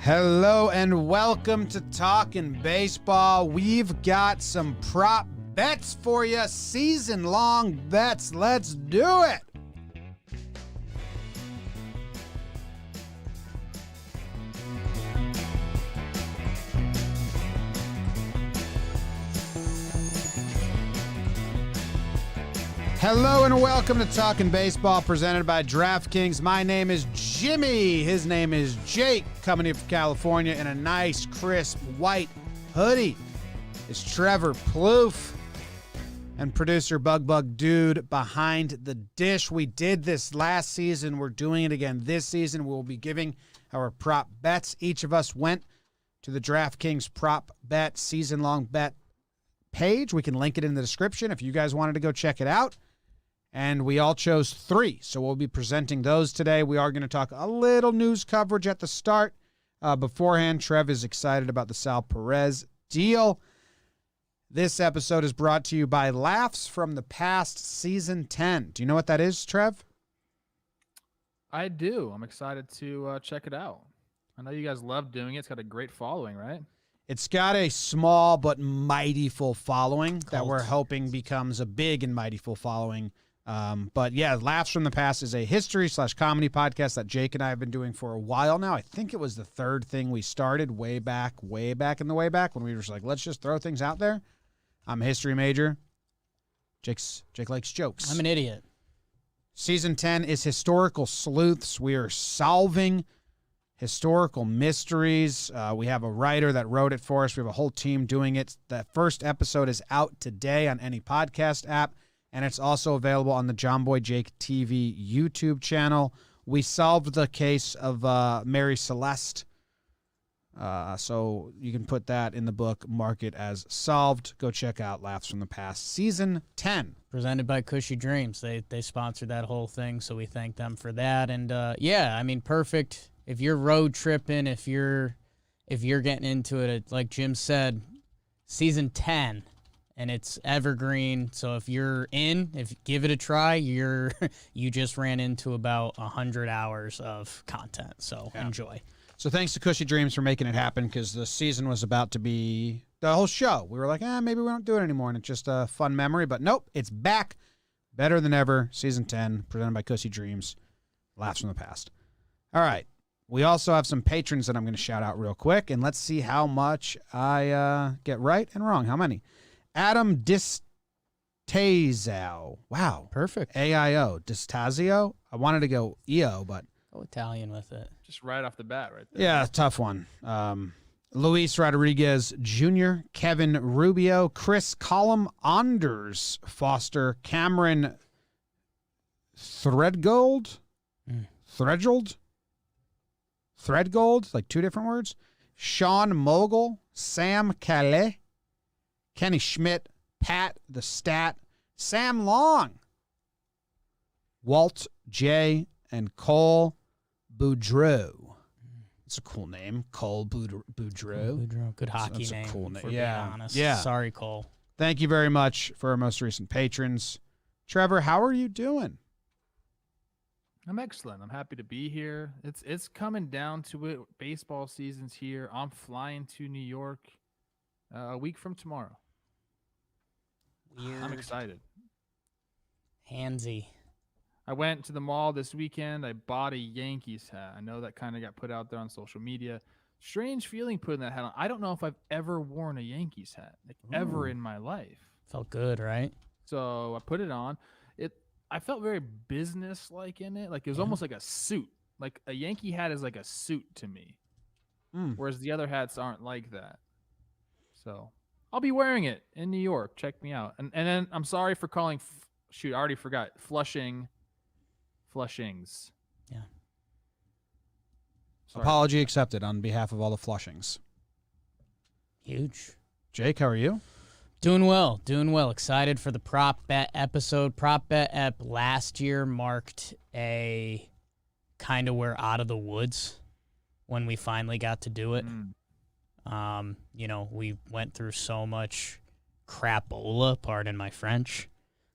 Hello and welcome to Talkin' Baseball. We've got some prop bets for you, season-long bets. Let's do it. Hello and welcome to Talkin' Baseball, presented by DraftKings. My name is Jimmy. His name is Jake, coming in from California in a nice, crisp, white hoodie. It's Trevor Plouffe and producer Bug Dude behind the dish. We did this last season. We're doing it again this season. We'll be giving our prop bets. Each of us went to the DraftKings prop bet, season-long bet page. We can link it in the description if you guys wanted to go check it out. And we all chose 3, so we'll be presenting those today. We are going to talk a little news coverage at the start. Beforehand, Trev is excited about the Sal Perez deal. This episode is brought to you by Laughs from the Past, Season 10. Do you know what that is, Trev? I do. I'm excited to check it out. I know you guys love doing it. It's got a great following, right? It's got a small but mighty full following that we're hoping becomes a big and mighty full following. But yeah, Laughs from the Past is a history/comedy podcast that Jake and I have been doing for a while now. I think it was the 3rd thing we started way back when we were just like, let's just throw things out there. I'm a history major. Jake likes jokes. I'm an idiot. Season 10 is historical sleuths. We are solving historical mysteries. We have a writer that wrote it for us. We have a whole team doing it. The first episode is out today on any podcast app. And it's also available on the John Boy Jake TV YouTube channel. We solved the case of Mary Celeste. So you can put that in the book, mark it as solved. Go check out Laughs from the Past, Season 10. Presented by Cushy Dreams. They sponsored that whole thing, so we thank them for that. And, yeah, I mean, perfect. If you're road tripping, if you're getting into it, like Jim said, Season 10. And it's evergreen, so if you're give it a try, you just ran into about 100 hours of content, so enjoy. So thanks to Cushy Dreams for making it happen, because the season was about to be the whole show. We were like, maybe we don't do it anymore, and it's just a fun memory. But nope, it's back, better than ever, Season 10, presented by Cushy Dreams, Laughs from the Past. All right, we also have some patrons that I'm going to shout out real quick, and let's see how much I get right and wrong. How many? Adam Distazio. Wow. Perfect. AIO. Distazio. I wanted to go EO, but. Go Italian with it. Just right off the bat right there. Yeah, tough one. Luis Rodriguez Jr., Kevin Rubio, Chris Collum Anders Foster, Cameron Threadgold, like 2 different words. Sean Mogul, Sam Calais, Kenny Schmidt, Pat the Stat, Sam Long, Walt J, and Cole Boudreau. It's a cool name, Cole Boudreau. Good hockey That's name. A cool name. For being honest. Yeah. Sorry, Cole. Thank you very much for our most recent patrons. Trevor, how are you doing? I'm excellent. I'm happy to be here. It's coming down to it. Baseball season's here. I'm flying to New York a week from tomorrow. Weird. I'm excited. Handsy. I went to the mall this weekend. I bought a Yankees hat. I know that kind of got put out there on social media. Strange feeling putting that hat on. I don't know if I've ever worn a Yankees hat, ever in my life. Felt good, right? So I put it on. I felt very business-like in it. Like it was almost like a suit. Like a Yankee hat is like a suit to me, whereas the other hats aren't like that. So I'll be wearing it in New York. Check me out. And then I'm sorry for calling. I already forgot. Flushings. Yeah. Sorry. Apology accepted on behalf of all the Flushings. Huge. Jake, how are you? Doing well. Excited for the prop bet episode. Prop bet ep last year marked a kind of we're out of the woods when we finally got to do it. We went through so much crapola, pardon my French.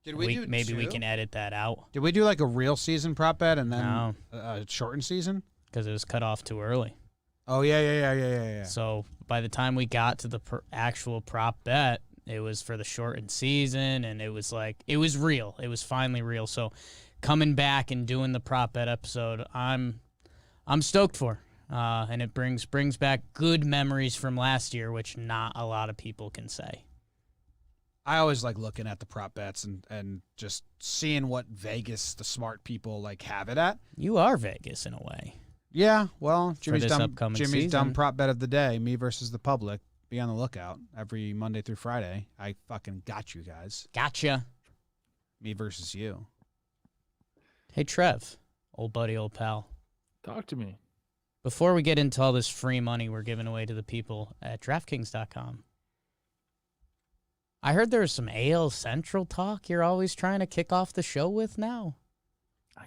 Did we do maybe two? we can edit that out. Did we do like a real season prop bet and then No. a shortened season? Because it was cut off too early. Oh, yeah. So by the time we got to the actual prop bet, it was for the shortened season, and it was real. It was finally real. So coming back and doing the prop bet episode, I'm stoked for. And it brings back good memories from last year, which not a lot of people can say. I always like looking at the prop bets and just seeing what Vegas, the smart people, like have it at. You are Vegas in a way. Yeah, well, Jimmy's dumb prop bet of the day, me versus the public. Be on the lookout every Monday through Friday. I fucking got you guys. Gotcha. Me versus you. Hey, Trev, old buddy, old pal. Talk to me. Before we get into all this free money we're giving away to the people at DraftKings.com, I heard there was some AL Central talk you're always trying to kick off the show with now.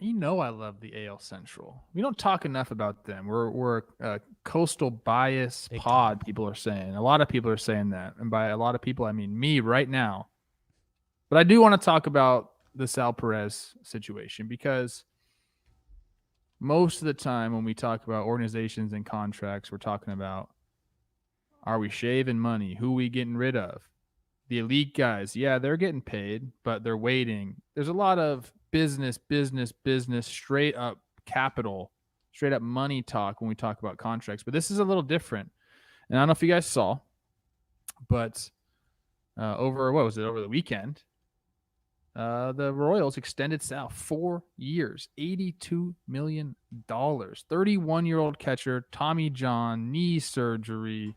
You know I love the AL Central. We don't talk enough about them. We're a coastal bias Big pod, time. people are saying. A lot of people are saying that. And by a lot of people, I mean me right now. But I do want to talk about the Sal Perez situation, because most of the time when we talk about organizations and contracts, we're talking about, are we shaving money? Who are we getting rid of? The elite guys, yeah, they're getting paid, but they're waiting. There's a lot of business, straight up capital, straight up money talk when we talk about contracts. But this is a little different. And I don't know if you guys saw, but over the weekend, the Royals extended Sal 4 years, $82 million. 31-year-old catcher, Tommy John, knee surgery,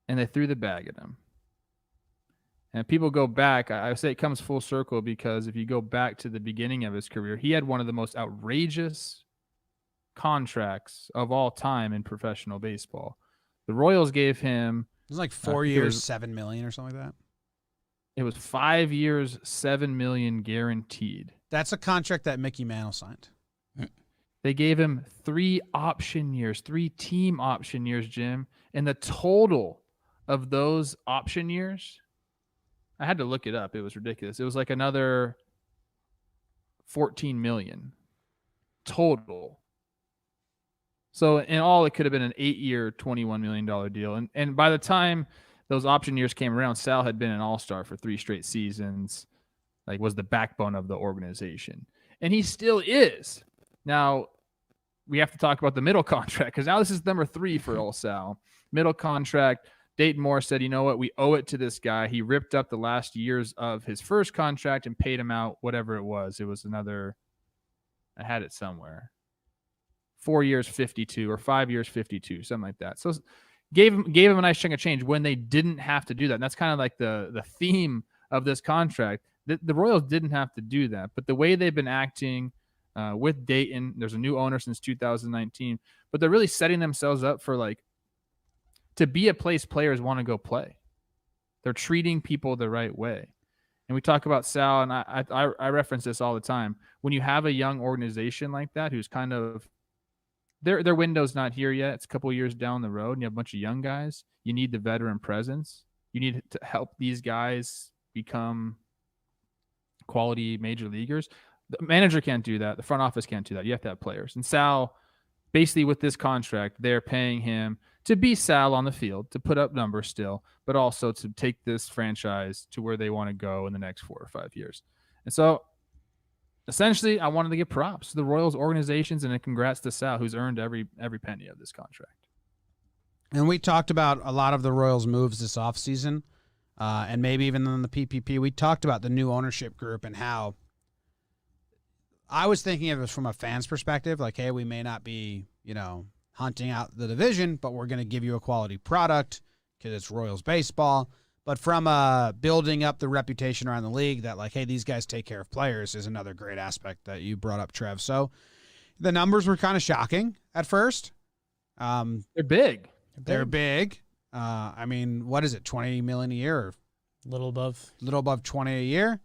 and they threw the bag at him. And people go back, I say it comes full circle, because if you go back to the beginning of his career, he had one of the most outrageous contracts of all time in professional baseball. The Royals gave him... It was like 4 years, $7 million or something like that. It was 5 years, $7 million guaranteed. That's a contract that Mickey Mantle signed. They gave him 3 option years, 3 team option years, Jim. And the total of those option years, I had to look it up. It was ridiculous. It was like another $14 million total. So in all, it could have been an 8-year, $21 million deal. And by the time those option years came around, Sal had been an all-star for 3 straight seasons, like was the backbone of the organization. And he still is. Now, we have to talk about the middle contract, because now this is number 3 for old Sal. Middle contract. Dayton Moore said, you know what, we owe it to this guy. He ripped up the last years of his first contract and paid him out whatever it was. It was another, I had it somewhere, 4 years, 52, or 5 years, 52, something like that. So gave him a nice chunk of change when they didn't have to do that. And that's kind of like the theme of this contract. The Royals didn't have to do that, but the way they've been acting with Dayton, there's a new owner since 2019, but they're really setting themselves up for to be a place players want to go play. They're treating people the right way. And we talk about Sal, and I reference this all the time. When you have a young organization like that, who's kind of, their window's not here yet, it's a couple of years down the road, and you have a bunch of young guys, you need the veteran presence. You need to help these guys become quality major leaguers. The manager can't do that. The front office can't do that. You have to have players. And Sal, basically with this contract, they're paying him to be Sal on the field, to put up numbers still, but also to take this franchise to where they want to go in the next 4 or 5 years. And so essentially, I wanted to give props to the Royals organizations, and a congrats to Sal, who's earned every penny of this contract. And we talked about a lot of the Royals' moves this offseason, and maybe even in the PPP. We talked about the new ownership group and how I was thinking of it from a fan's perspective, like, hey, we may not be, hunting out the division, but we're going to give you a quality product because it's Royals baseball. But from building up the reputation around the league that, like, hey, these guys take care of players is another great aspect that you brought up, Trev. So the numbers were kind of shocking at first. They're big. They're big. I mean, what is it, $20 million a year? Or a little above 20 a year.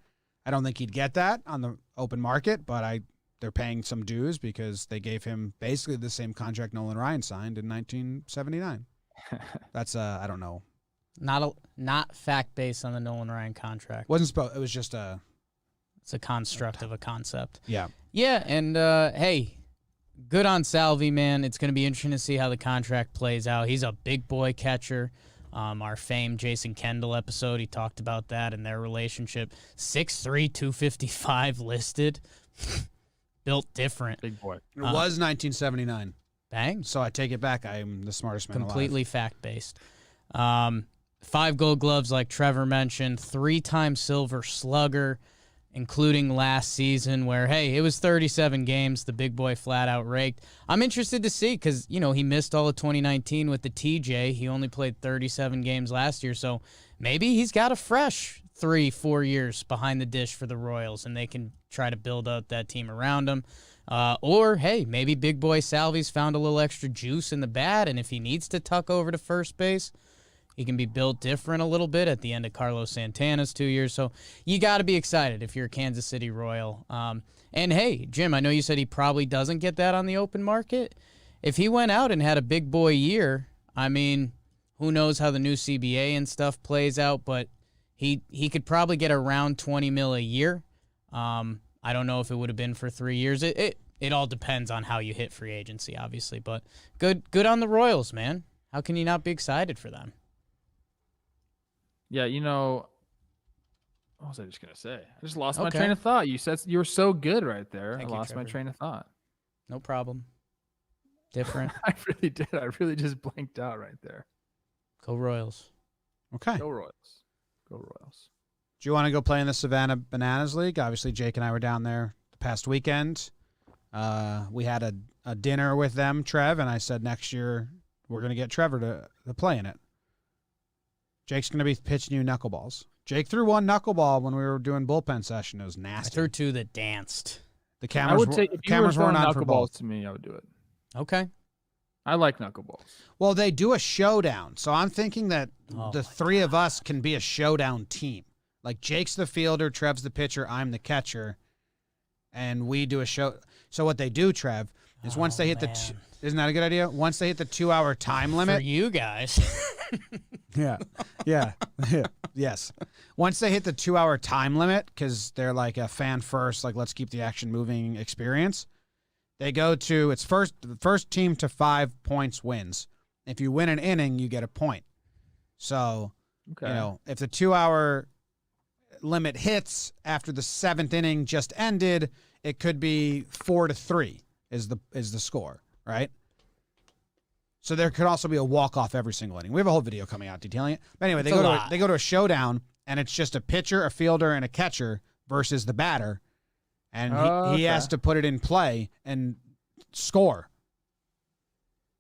I don't think he'd get that on the open market, but they're paying some dues because they gave him basically the same contract Nolan Ryan signed in 1979. That's I don't know. Not fact based on the Nolan Ryan contract. Wasn't supposed. It was just It's a construct of a concept. Yeah. Yeah, and hey, good on Salvi, man. It's going to be interesting to see how the contract plays out. He's a big boy catcher. Our famed Jason Kendall episode, he talked about that and their relationship. 6'3", 255 listed. Built different. Big boy. It was 1979. Bang. So I take it back. I am the smartest man Completely alive. fact-based. 5 Gold Gloves, like Trevor mentioned. 3-time Silver Slugger, including last season where, hey, it was 37 games. The big boy flat out raked. I'm interested to see because, you know, he missed all of 2019 with the TJ. He only played 37 games last year. So maybe he's got a fresh 3-4 years behind the dish for the Royals and they can try to build out that team around him. Or, hey, maybe big boy Salvi's found a little extra juice in the bat, and if he needs to tuck over to first base, he can be built different a little bit at the end of Carlos Santana's 2 years. So you got to be excited if you're a Kansas City Royal. And, hey, Jim, I know you said he probably doesn't get that on the open market. If he went out and had a big boy year, I mean, who knows how the new CBA and stuff plays out, but he could probably get around $20 million a year. I don't know if it would have been for 3 years. It all depends on how you hit free agency, obviously. But good on the Royals, man. How can you not be excited for them? Yeah, you know, what was I just gonna say? I just lost my train of thought. You said you were so good right there. Thank I you, lost my Trevor. train of thought. No problem. Different. I really did. I really just blanked out right there. Go Royals. Okay. Go Royals. Go Royals. Do you want to go play in the Savannah Bananas League? Obviously, Jake and I were down there the past weekend. We had a dinner with them, Trev, and I said next year we're going to get Trevor to play in it. Jake's going to be pitching you knuckleballs. Jake threw one knuckleball when we were doing bullpen session. It was I nasty. threw 2 that danced. The I cameras, would say if you were cameras throwing weren't on for knuckleballs both. to me, I would do it. Okay. I like knuckleballs. Well, they do a showdown, so I'm thinking that Oh the my three of us can be a showdown team. Like Jake's the fielder, Trev's the pitcher, I'm the catcher, and we do a show. So what they do, Trev, is once they hit man. isn't that a good idea? Once they hit the 2-hour time limit. For you guys. Yeah. Yes. Once they hit the 2-hour time limit, because they're like a fan first, like let's keep the action moving experience, they go to the first team to 5 points wins. If you win an inning, you get a point. So, Okay. you know, if the 2-hour limit hits after the 7th inning just ended, it could be 4-3 is the score, right? So there could also be a walk-off every single inning. We have a whole video coming out detailing it. But anyway, they go to a showdown, and it's just a pitcher, a fielder, and a catcher versus the batter. And he has to put it in play and score.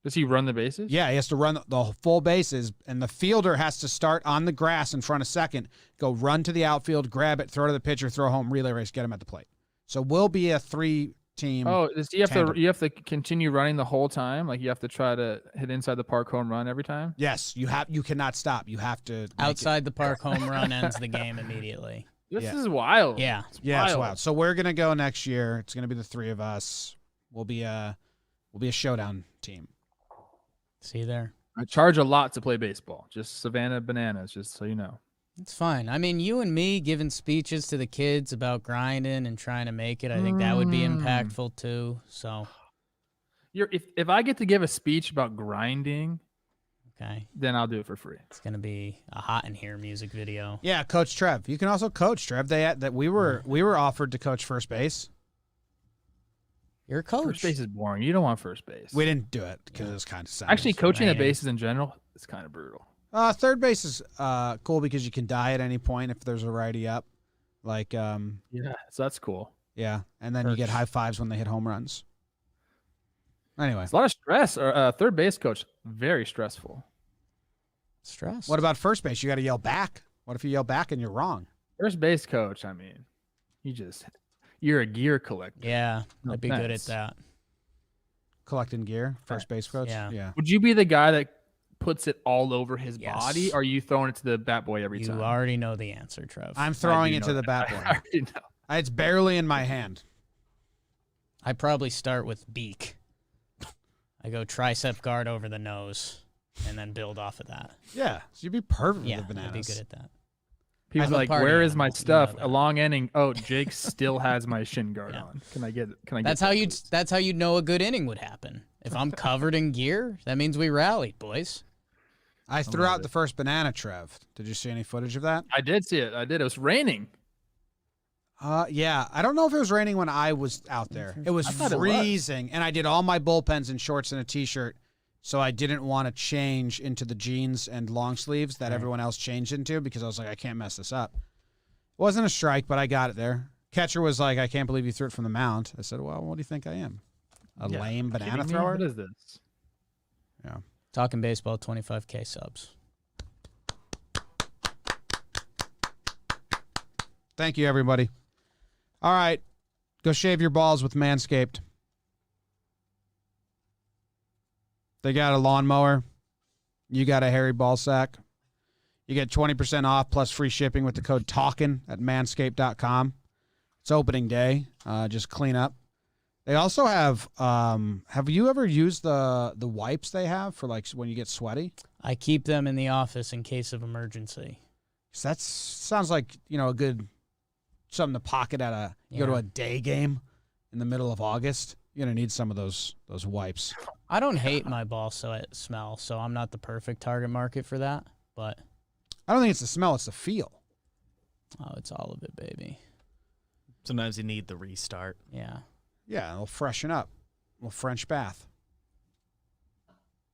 Does he run the bases? Yeah, he has to run the full bases, and the fielder has to start on the grass in front of second, go run to the outfield, grab it, throw to the pitcher, throw home, relay race, get him at the plate. So we'll be a 3-team. Oh, does he have tandem. to? You have to continue running the whole time. Like you have to try to hit inside the park home run every time. Yes, you cannot stop. You have to make Outside the park home run ends the game immediately. This Yeah. is wild. Yeah. It's wild. So we're gonna go next year. It's gonna be the 3 of us. We'll be a showdown team. See there. I charge a lot to play baseball. Just Savannah Bananas, just so you know. It's fine. I mean, you and me giving speeches to the kids about grinding and trying to make it, I think that would be impactful too. So, If I get to give a speech about grinding, okay, then I'll do it for free. it's gonna be a Hot in Here music video. Yeah, Coach Trev. You can also coach Trev. We were offered to coach first base. You're a coach. First base is boring. You don't want first base. We didn't do it because it was kind of sad. Actually, coaching the Right. bases in general is kind of brutal. Third base is cool because you can die at any point if there's a righty up. Like Yeah, so that's cool. yeah, and then you get Perch. high fives when they hit home runs. Anyway, It's a lot of stress. Or third base coach, very stressful. Stress. what about first base? You got to yell back. What if you yell back and you're wrong? First base coach, I mean, you're a gear collector. Yeah, No I'd be good at offense. that. Collecting gear, first base coach. Yeah. Yeah. Would you be the guy that puts it all over his Yes. body, or are you throwing it to the bat boy every You time? already know the answer, Trev. I'm I throwing do it know to the that. bat I boy. already know. It's barely in my hand. I probably start with beak. I go tricep guard over the nose, and then build off of that. Yeah, so you'd be perfect Yeah, with the I'd bananas. be good at that. People I'm a like, party where is my animal, you know stuff? that. A long inning. Oh, Jake still has my shin guard Yeah. on. Can I get? That's how you. That's how you know a good inning would happen. If I'm covered in gear, that means we rallied, boys. I threw love out the first banana, Trev. Did you see any footage of that? I did see it. I did. It was raining. Yeah. I don't know if it was raining when I was out there. It was I thought it was. freezing, and I did all my bullpens in shorts and a t-shirt, so I didn't want to change into the jeans and long sleeves that everyone else changed into because I was like, I can't mess this up. It wasn't a strike, but I got it there. Catcher was like, I can't believe you threw it from the mound. I said, well, what do you think I am? A lame banana Kidding me? thrower? What is this? Yeah. Talking baseball, 25K subs. Thank you, everybody. All right. Go shave your balls with Manscaped. They got a lawnmower. You got a hairy ball sack. You get 20% off plus free shipping with the code TALKIN at manscaped.com. It's opening day. Just clean up. They also have you ever used the wipes they have for like when you get sweaty? I keep them in the office in case of emergency. 'Cause that sounds like, a good something to pocket at go to a day game in the middle of August. You're going to need some of those wipes. I don't hate my ball smell, so I'm not the perfect target market for that. But I don't think it's the smell, it's the feel. oh, it's all of it, baby. Sometimes you need the restart. Yeah. Yeah, it'll freshen up. A little French bath.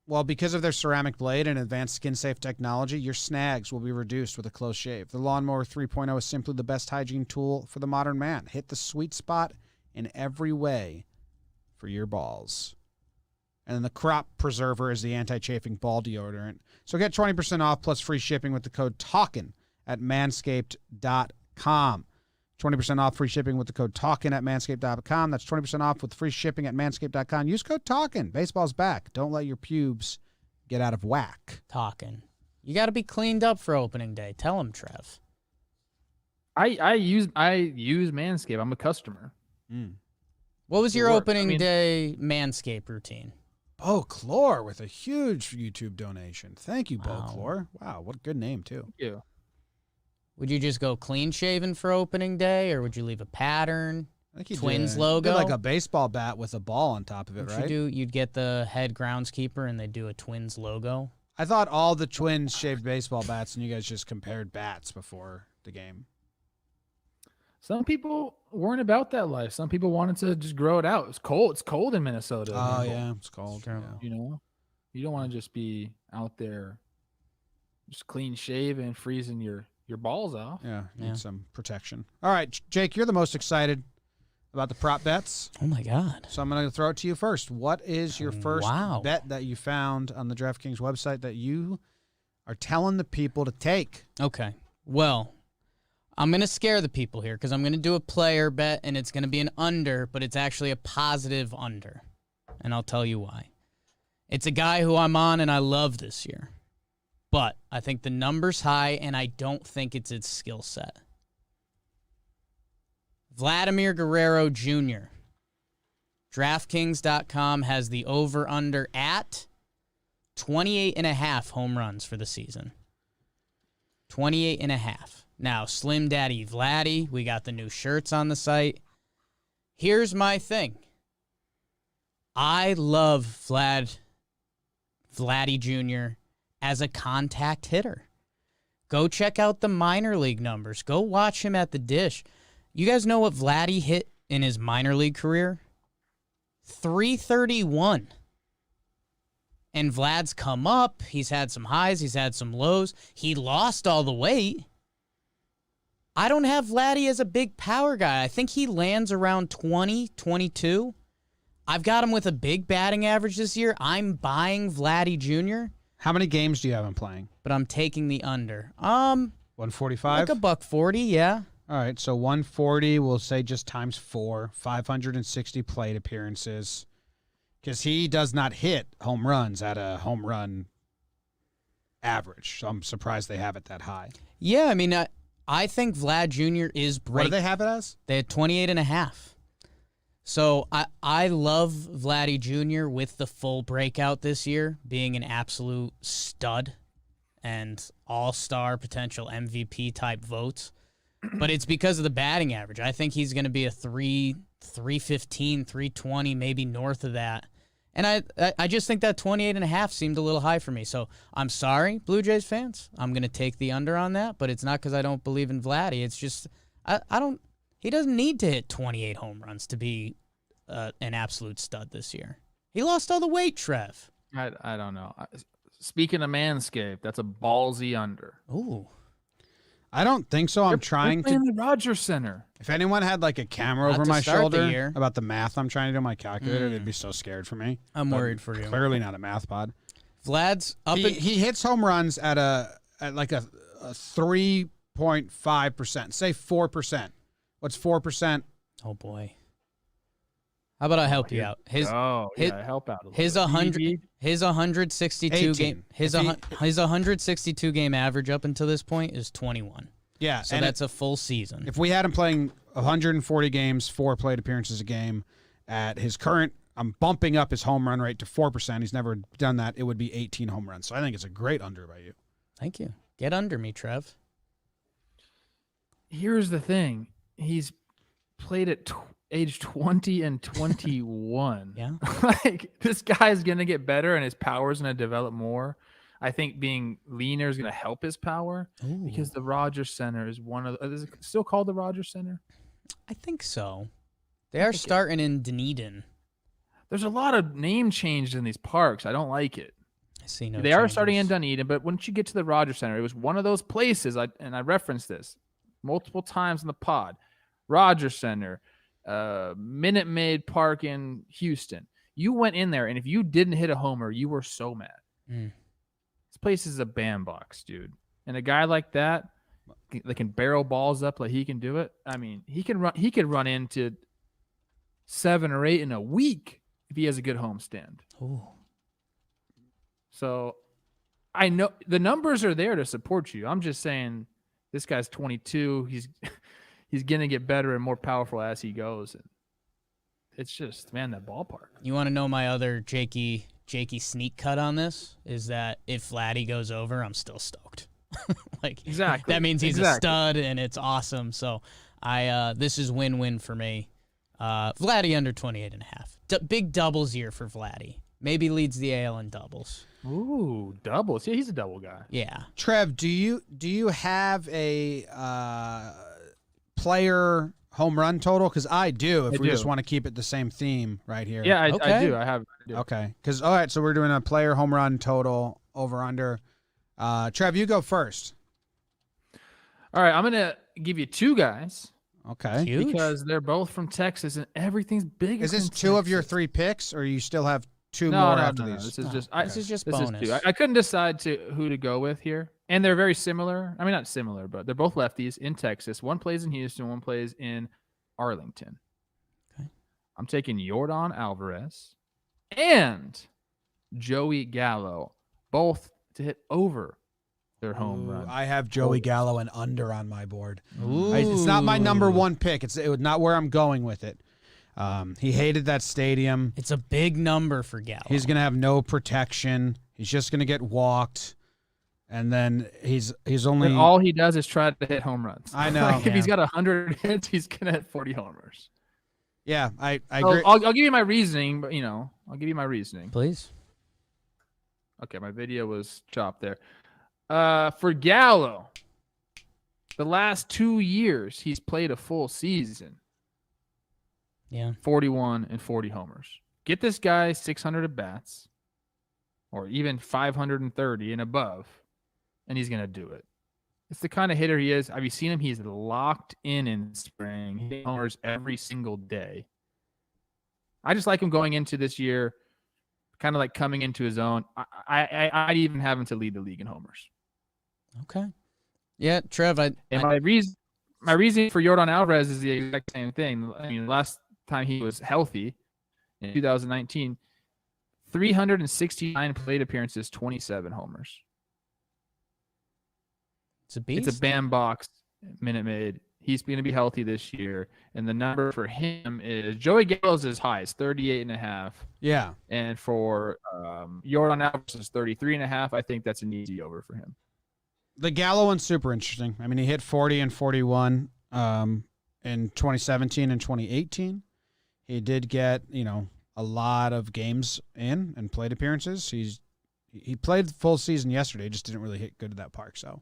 Well, because of their ceramic blade and advanced skin-safe technology, your snags will be reduced with a close shave. The Lawnmower 3.0 is simply the best hygiene tool for the modern man. Hit the sweet spot in every way for your balls. And then the Crop Preserver is the anti-chafing ball deodorant. So get 20% off plus free shipping with the code TALKIN at manscaped.com. 20% off free shipping with the code TALKIN at manscaped.com. That's 20% off with free shipping at manscaped.com. Use code TALKIN. Baseball's back. Don't let your pubes get out of whack. Talking. You got to be cleaned up for opening day. Tell him, Trev. I use Manscaped. I'm a customer. What was your works. opening day Manscaped routine? Bo Clore with a huge YouTube donation. Thank you, Bo Wow. Clore. Wow, what a good name, too. Thank you. Would you just go clean shaven for opening day, or would you leave a pattern? I think he Twins did logo? like a baseball bat with a ball on top of it, What right? you'd get the head groundskeeper and they do a Twins logo. I thought all the Twins shaved baseball bats, and you guys just compared bats before the game. Some people weren't about that life. Some people wanted to just grow it out. It's cold. It's cold in Minnesota. Oh, people. yeah, it's cold. True. Yeah. You know, you don't want to just be out there, just clean shaven, freezing your balls off. Yeah, need Yeah. some protection. All right, Jake, you're the most excited about the prop bets. Oh my God. So I'm going to throw it to you first. What is your first Wow. bet that you found on the DraftKings website that you are telling the people to take? Okay. Well, I'm going to scare the people here because I'm going to do a player bet and it's going to be an under, but it's actually a positive under. And I'll tell you why. It's a guy who I'm on and I love this year. But I think the number's high and I don't think it's its skill set. Vladimir Guerrero Jr. DraftKings.com has the over-under at 28.5 home runs for the season. 28.5. Now, Slim Daddy Vladdy, we got the new shirts on the site. Here's my thing. I love Vladdy Jr. as a contact hitter. Go check out the minor league numbers. Go watch him at the dish. You guys know what Vladdy hit in his minor league career? 331. And Vlad's come up. He's had some highs. He's had some lows. He lost all the weight. I don't have Vladdy as a big power guy. I think he lands around 20, 22. I've got him with a big batting average this year. I'm buying Vladdy Jr., How many games do you have him playing? but I'm taking the under. 145? Like a $140, yeah. All right, so 140, we'll say just times 4, 560 plate appearances. Because he does not hit home runs at a home run average. So I'm surprised they have it that high. Yeah, I mean, I think Vlad Jr. is What do break. they have it as? They had 28.5. So I love Vladdy Jr. with the full breakout this year, being an absolute stud. and all-star potential MVP type votes. But it's because of the batting average. I think he's going to be a 315, 320, maybe north of that. And I just think that 28.5 seemed a little high for me. So I'm sorry, Blue Jays fans. I'm going to take the under on that, but it's not because I don't believe in Vladdy. It's just he doesn't need to hit 28 home runs to be an absolute stud this year. He lost all the weight, Trev. I don't know. Speaking of Manscaped, that's a ballsy under. Ooh. I don't think so. I'm trying They're playing to. the Rogers Center. If anyone had like a camera Not over to my start the shoulder year. about the math I'm trying to do on my calculator, they'd be so scared for me. I'm But worried for you. Clearly not a math pod. Vlad's up He hits home runs at like a 3.5%. Say 4%. What's 4%? Oh boy. How about I help you out? Help out a little His bit. 100 his 162 18. game his If he- his 162 game average up until this point is 21. Yeah, So and that's a full season. if we had him playing 140 games, 4 plate appearances a game, at his current, I'm bumping up his home run rate to 4%. He's never done that. It would be 18 home runs. So I think it's a great under by you. Thank you. Get under me, Trev. Here's the thing. He's played at age 20 and 21. Yeah. Like, this guy is going to get better and his power is going to develop more. I think being leaner is going to help his power because the Rogers Center is one of the, is it still called the Rogers Center? I think so. They are starting in Dunedin. There's a lot of name changes in these parks. I don't like it. I see no They are starting in changes. Dunedin, but once you get to the Rogers Center, it was one of those places, and I referenced this multiple times in the pod. Rogers Center, Minute Maid Park in Houston. You went in there, and if you didn't hit a homer, you were so mad. This place is a bandbox, dude. And a guy like that can barrel balls up like he can do it. I mean, he could run into 7 or 8 in a week if he has a good homestand. Ooh. So I know the numbers are there to support you. I'm just saying this guy's 22. He's gonna get better and more powerful as he goes. And it's just, man, that ballpark. You want to know my other Jakey sneak cut on this? Is that if Vladdy goes over, I'm still stoked. Like, Exactly. that means he's a Exactly. stud and it's awesome. So this is win-win for me. Vladdy under 28.5. Big doubles year for Vladdy. Maybe leads the AL in doubles. Ooh, doubles. Yeah, he's a double guy. Yeah. Trev, do you have a player home run total? Because I do. If we just want to keep it the same theme right here. Yeah, I Okay. do. I do. Okay. Because all right, so we're doing a player home run total over under. Trev, you go first. All right, I'm gonna give you 2 guys Okay. Huge. because they're both from Texas and everything's big. Is this 2 of your 3 picks, or you still have 2 No, more no, after no, no. these? This is just This is just this bonus. is 2. I couldn't decide who to go with here, and they're very similar. I mean, not similar, but they're both lefties in Texas. One plays in Houston, one plays in Arlington. Okay. I'm taking Yordon Alvarez and Joey Gallo, both to hit over their home Ooh, run. I have Joey Gallo and under on my board. Ooh. It's not my number 1 pick. It was not where I'm going with it. He hated that stadium. It's a big number for Gallo. He's going to have no protection. He's just going to get walked. And then he's only And all he does is try to hit home runs. I know. Like, if he's Yeah. got 100 hits, he's gonna hit 40 homers. Yeah, I So agree. I'll give you my reasoning, but I'll give you my reasoning. Please. Okay, my video was chopped there. For Gallo, the last 2 years he's played a full season, Yeah. 41 and 40 homers. Get this guy 600 at bats, or even 530 and above, and he's gonna do it. It's the kind of hitter he is. Have you seen him? He's locked in spring. He homers every single day. I just like him going into this year, kind of like coming into his own. I'd even have him to lead the league in homers. Okay. Yeah, Trev, And my reasoning for Yordon Alvarez is the exact same thing. I mean, last time he was healthy in 2019, 369 plate appearances, 27 homers. it's a beast. It's a bandbox Minute Maid. He's going to be healthy this year. And the number for him is Joey Gallo's is high. It's 38.5. Yeah. And for Yordon Alvarez is 33.5. I think that's an easy over for him. The Gallo one's super interesting. I mean, he hit 40 and 41 in 2017 and 2018. He did get, a lot of games in and plate appearances. He played the full season yesterday, just didn't really hit good at that park. So,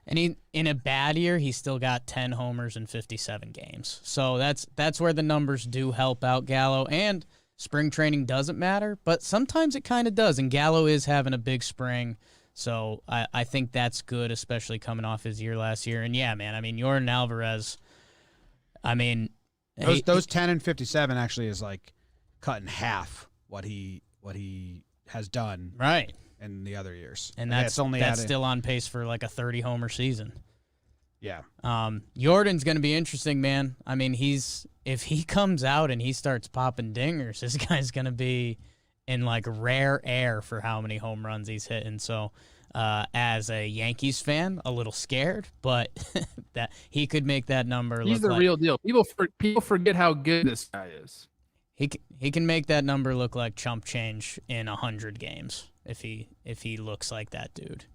and in a bad year, he still got 10 homers in 57 games. So that's where the numbers do help out Gallo. And spring training doesn't matter, but sometimes it kind of does. And Gallo is having a big spring. So I think that's good, especially coming off his year last year. And yeah, man, I mean, Yordon Alvarez, I mean, those 10 and 57 actually is like cut in half what he has done right in the other years. And that's still on pace for like a 30 homer season. Yeah. Jordan's going to be interesting, man. I mean, if he comes out and he starts popping dingers, this guy's going to be in like rare air for how many home runs he's hitting. So as a Yankees fan, a little scared, but that he could make that number. He's the real deal. People forget how good this guy is. He can make that number look like chump change in 100 games if he looks like that dude.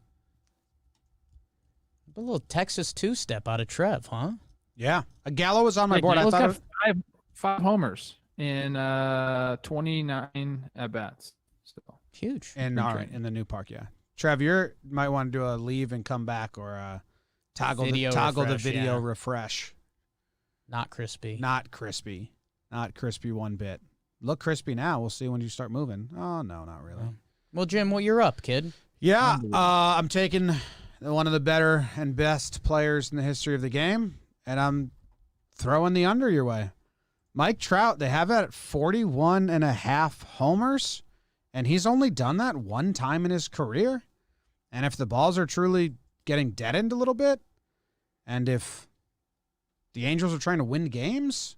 A little Texas two-step out of Trev, huh? Yeah. Gallo was on my board. I thought five homers in 29 at-bats. So huge. In the new park, yeah. Trev, you might want to do a leave and come back or toggle the video refresh. Not crispy. Not crispy. Not crispy one bit. Look crispy now. We'll see when you start moving. Oh, no, not really. Well, Jim, you're up, kid. Yeah, I'm taking one of the better and best players in the history of the game, and I'm throwing the under your way. Mike Trout, they have that at 41 and a half homers, and he's only done that one time in his career. And if the balls are truly getting deadened a little bit, and if the Angels are trying to win games,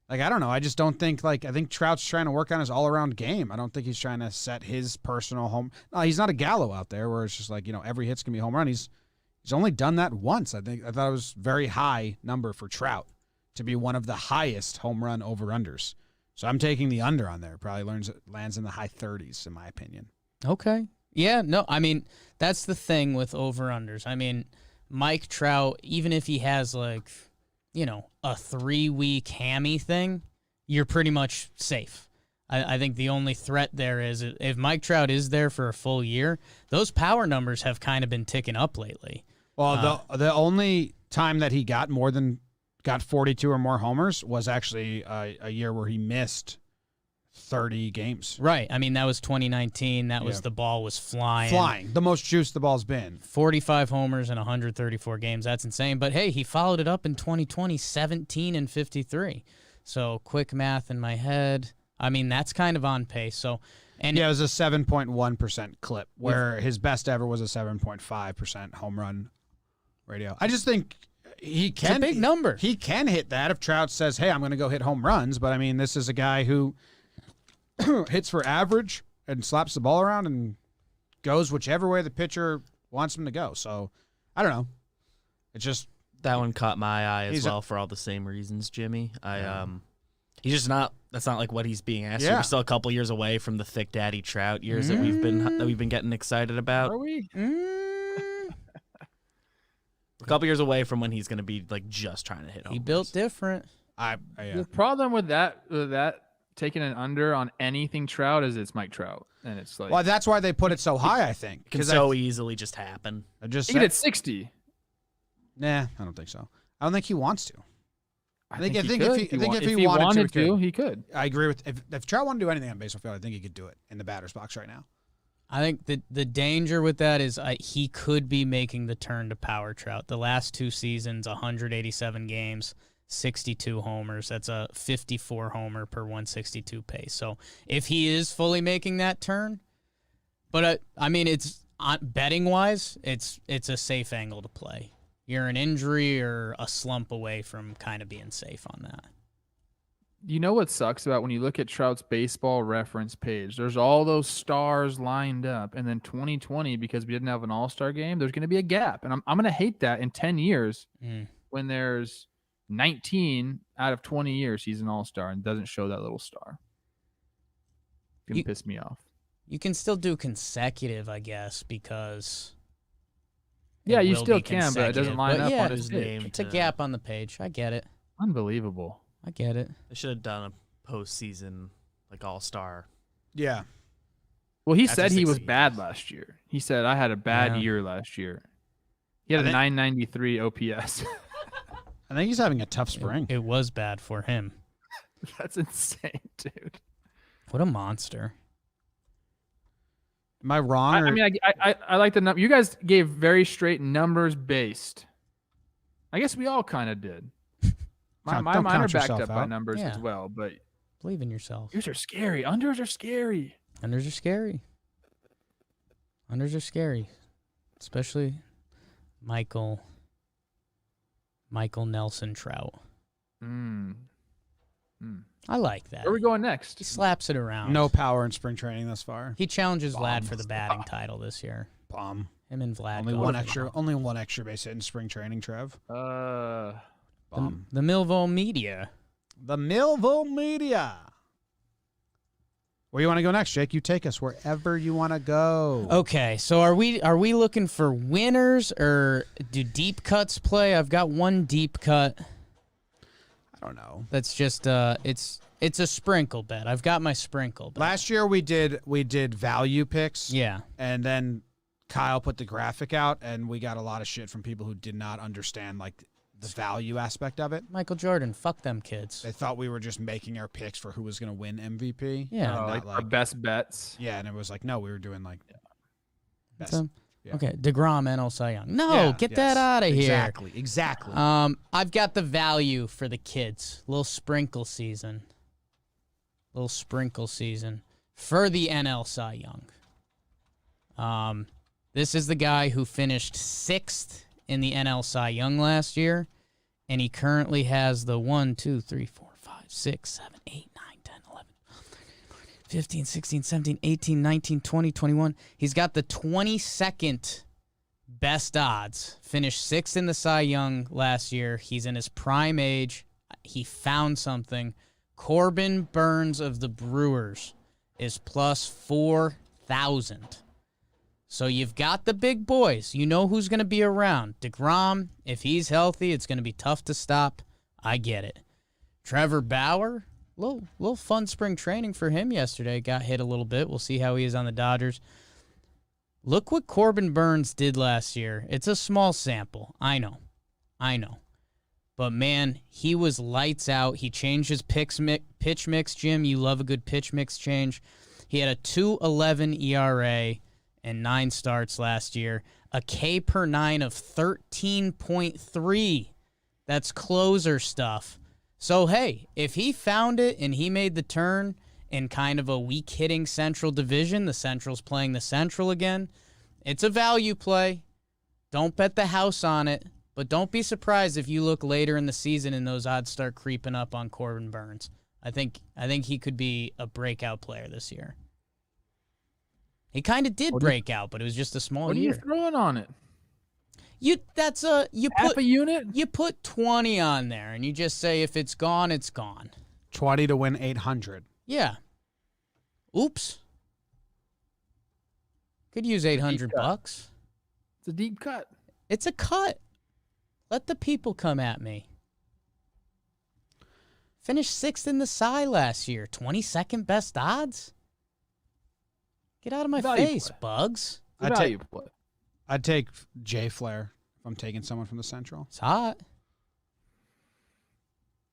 I don't know. I just don't think, I think Trout's trying to work on his all-around game. I don't think he's trying to set his personal home. No, he's not a Gallo out there where it's just every hit's going to be a home run. He's only done that once. I thought it was very high number for Trout to be one of the highest home run over-unders. So I'm taking the under on there. Probably lands in the high 30s, in my opinion. Okay. Yeah, no, I mean, that's the thing with over-unders. I mean, Mike Trout, even if he has, a 3-week hammy thing, you're pretty much safe. I think the only threat there is if Mike Trout is there for a full year, those power numbers have kind of been ticking up lately. Well, the only time that he got 42 or more homers was actually a year where he missed 30 games. Right. I mean, that was 2019. That was the ball was flying. The most juice the ball's been. 45 homers in 134 games. That's insane. But, hey, he followed it up in 2020, 17 and 53. So, quick math in my head. I mean, that's kind of on pace. So, and it was a 7.1% clip, where his best ever was a 7.5% home run ratio. I just think he can. It's a big number. He can hit that if Trout says, hey, I'm going to go hit home runs. But, I mean, this is a guy who hits for average and slaps the ball around and goes whichever way the pitcher wants him to go. So, I don't know. It's just that one caught my eye as well for all the same reasons, Jimmy. He's just not. That's not like what he's being asked. Yeah. We're still a couple years away from the thick daddy Trout years that we've been getting excited about. Are we? A couple years away from when he's going to be just trying to hit home. He built different. The problem with that taking an under on anything Trout is it's Mike Trout, and it's well, that's why they put it so high. I think can so easily just happen. I just he did 60. Nah, I don't think so. I don't think he wants to. I think if he wanted to, he could. I agree with if Trout wanted to do anything on baseball field, I think he could do it in the batter's box right now. I think the danger with that is he could be making the turn to power Trout. The last 2 seasons, 187 games, 62 homers. That's a 54 homer per 162 pace. So if he is fully making that turn, but I mean, it's betting wise, it's a safe angle to play. You're an injury or a slump away from kind of being safe on that. You know what sucks about when you look at Trout's baseball reference page? There's all those stars lined up, and then 2020, because we didn't have an all-star game, there's going to be a gap. And I'm going to hate that in 10 years when there's 19 out of 20 years he's an all-star and doesn't show that little star. It's going to piss me off. You can still do consecutive, I guess, because Yeah, you will still be can, but it doesn't consecutive. line But up yeah, on his page. It's a gap on the page. I get it. Unbelievable. I get it. They should have done a postseason like all-star. Yeah. Well, he After said he 6 was seasons. bad last year. He said, I had a bad Yeah. year last year. He had I a think- 993 OPS. I think he's having a tough spring. It was bad for him. That's insane, dude. What a monster. Am I wrong? I mean, I like the number. You guys gave very straight numbers based. I guess we all kind of did. Don't Mine are count backed yourself up by out. numbers Yeah. as well, but Believe in yourself. yours are scary. Unders are scary. Unders are scary. Unders are scary. Especially Michael Nelson Trout. I like that. Where are we going next? He slaps it around. no power in spring training thus far. He challenges Vlad for the batting title this year. Bomb. Him and Vlad. Only go one for it. extra. Only one extra base hit in spring training. Trev. Bomb. The Millville Media. The Millville Media. Where you want to go next, Jake? You take us wherever you want to go. Okay, so are we looking for winners or do deep cuts play? I've got one deep cut. I don't know. That's just it's a sprinkle bet. I've got my sprinkle bet. Last year we did value picks. Yeah. And then Kyle put the graphic out, and we got a lot of shit from people who did not understand like the value aspect of it. Michael Jordan, fuck them kids. They thought we were just making our picks for who was going to win MVP. Yeah. and like not our best bets. Yeah, and it was like, no, we were doing like best. So- Yeah. Okay, DeGrom, NL Cy Young. No, Yeah, get yes. that out of here. Exactly. I've got the value for the kids. Little sprinkle season for the NL Cy Young. This is the guy who finished 6th in the NL Cy Young last year, and he currently has the 1, 2, 3, 4, 5, 6, 7, 8, 9, 10, 11, 15, 16, 17, 18, 19, 20, 21. He's got the 22nd best odds. Finished 6th in the Cy Young last year. He's in his prime age. He found something. Corbin Burns of the Brewers is plus 4,000. So you've got the big boys. You know who's going to be around. DeGrom, if he's healthy, it's going to be tough to stop. I get it. Trevor Bauer, little fun spring training for him yesterday. Got hit a little bit. We'll see how he is on the Dodgers. Look what Corbin Burns did last year. It's a small sample. I know. But, man, he was lights out. He changed his pitch mix, Jim. You love a good pitch mix change. He had a 2.11 ERA and 9 starts last year. A K per 9 of 13.3. That's closer stuff. So, hey, if he found it and he made the turn in kind of a weak-hitting Central division, the Central's playing the Central again, it's a value play. Don't bet the house on it, but don't be surprised if you look later in the season and those odds start creeping up on Corbin Burns. I think he could be a breakout player this year. He kind of did break out, but it was just a small What are year. you throwing on it? Half a unit? You put 20 on there, and you just say if it's gone, it's gone. 20 to win 800. Yeah. Oops. Could use $800 bucks. It's a deep cut. It's a cut. Let the people come at me. Finished 6th in the Cy last year. 22nd best odds. Get out of my Value face, play. Bugs. I'd take Jay Flair if I'm taking someone from the Central. It's hot.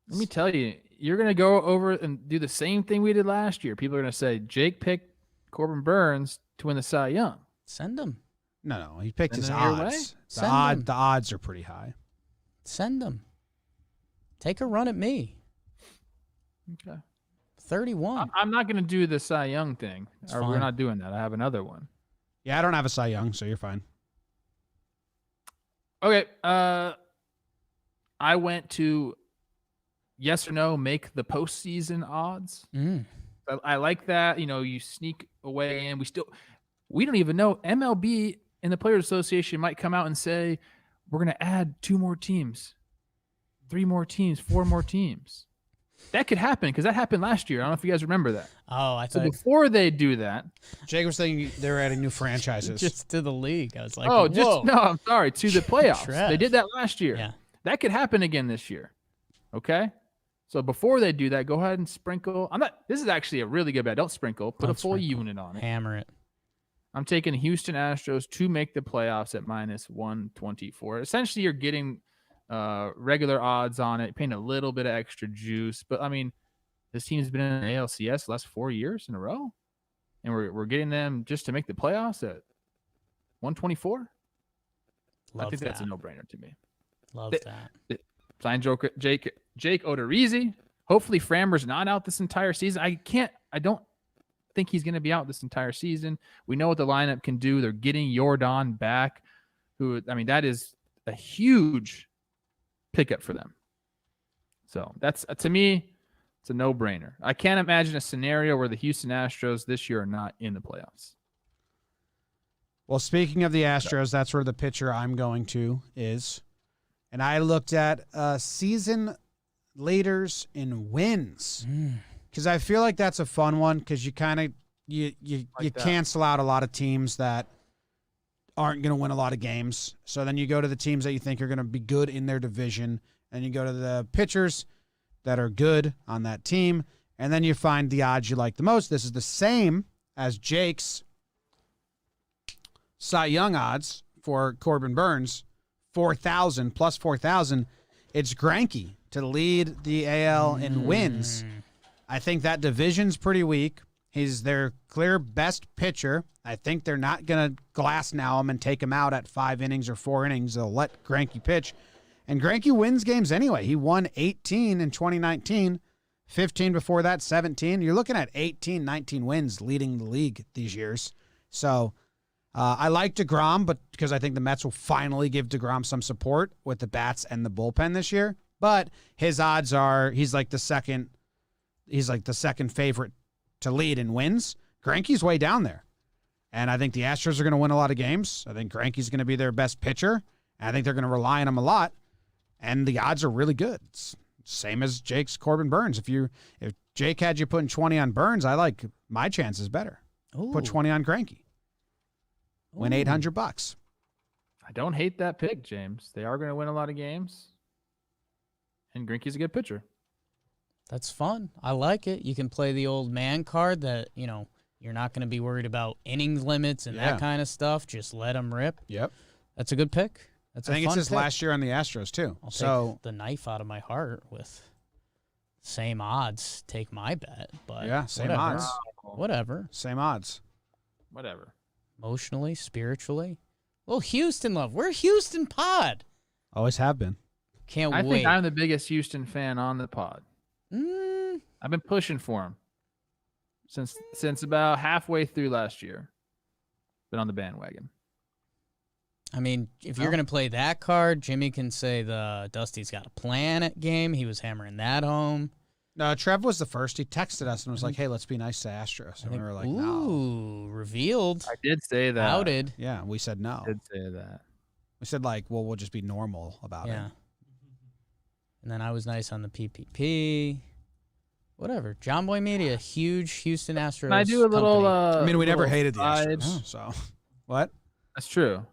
Let me tell you, you're going to go over and do the same thing we did last year. People are going to say, Jake picked Corbin Burns to win the Cy Young. Send him. No, he picked Send his them your way? odds. Send him. The odds are pretty high. Send him. Take a run at me. Okay. 31. I'm not going to do the Cy Young thing. It's We're fine. not doing that. I have another one. Yeah, I don't have a Cy Young, so you're fine. Okay. I went to yes or no, make the postseason odds. I like that. You know, you sneak away in. We don't even know. MLB and the Players Association might come out and say, we're going to add 2 more teams, 3 more teams, 4 more teams. That could happen because that happened last year. I don't know if you guys remember that. Oh, I So thought before they do that, Jake was thinking they were adding new franchises. just to the league. I was like, oh, whoa. just no, I'm sorry, to the playoffs. Trev. They did that last year. Yeah. That could happen again this year. Okay? So before they do that, go ahead and sprinkle. This is actually a really good bet. Don't sprinkle. Put Don't a full sprinkle. unit on it. Hammer it. I'm taking Houston Astros to make the playoffs at -124. Essentially, you're getting regular odds on it, paying a little bit of extra juice. But I mean, this team's been in ALCS the last 4 years in a row, and we're getting them just to make the playoffs at 124. Love I think that. that's a no-brainer to me. Love that. Sign Jake Odorizzi. Hopefully, Framber's not out this entire season. I don't think he's going to be out this entire season. We know what the lineup can do. They're getting Yordon back, that is a huge pickup for them. So that's, to me, it's a no-brainer. I can't imagine a scenario where the Houston Astros this year are not in the playoffs. Well, speaking of the Astros, that's where the pitcher I'm going to is. And I looked at season leaders in wins. Because I feel like that's a fun one because you kind of you cancel out a lot of teams that aren't going to win a lot of games. So then you go to the teams that you think are going to be good in their division, and you go to the pitchers that are good on that team, and then you find the odds you like the most. This is the same as Jake's Cy Young odds for Corbin Burns, 4,000 plus 4,000. It's Greinke to lead the AL in wins. I think that division's pretty weak. He's their clear best pitcher. I think they're not going to glass now him and take him out at 5 innings or 4 innings. They'll let Greinke pitch. And Greinke wins games anyway. He won 18 in 2019, 15 before that, 17. You're looking at 18, 19 wins leading the league these years. So I like DeGrom, but because I think the Mets will finally give DeGrom some support with the bats and the bullpen this year. But his odds are he's like the second favorite to lead in wins. Greinke's way down there. And I think the Astros are going to win a lot of games. I think Greinke's going to be their best pitcher. And I think they're going to rely on him a lot. And the odds are really good. It's same as Jake's Corbin Burns. If Jake had you putting 20 on Burns, I like my chances better. Ooh. Put 20 on Greinke. Win $800. I don't hate that pick, James. They are going to win a lot of games. And Greinke's a good pitcher. That's fun. I like it. You can play the old man card that, you're not going to be worried about innings limits and that kind of stuff. Just let them rip. Yep. That's a good pick. I think it's his last year on the Astros, too. I'll take the knife out of my heart with same odds. Take my bet. But yeah, same whatever. odds. Whatever. Same odds. Whatever. Emotionally, spiritually. Well, Houston love. We're a Houston pod. Always have been. Can't I wait. think I'm the biggest Houston fan on the pod. I've been pushing for him since about halfway through last year. Been on the bandwagon. I mean, if you're going to play that card, Jimmy can say the Dusty's Got a Planet game. He was hammering that home. No, Trev was the first. He texted us and was like, hey, let's be nice to Astros. And we were like, no. Ooh, revealed. I did say that. Outed. Yeah, we said no. I did say that. We said, we'll just be normal about it. Yeah. And then I was nice on the PPP. Whatever. John Boy Media, huge Houston Astros. Can I do a little? We never hated the side? Astros. So, what? That's true.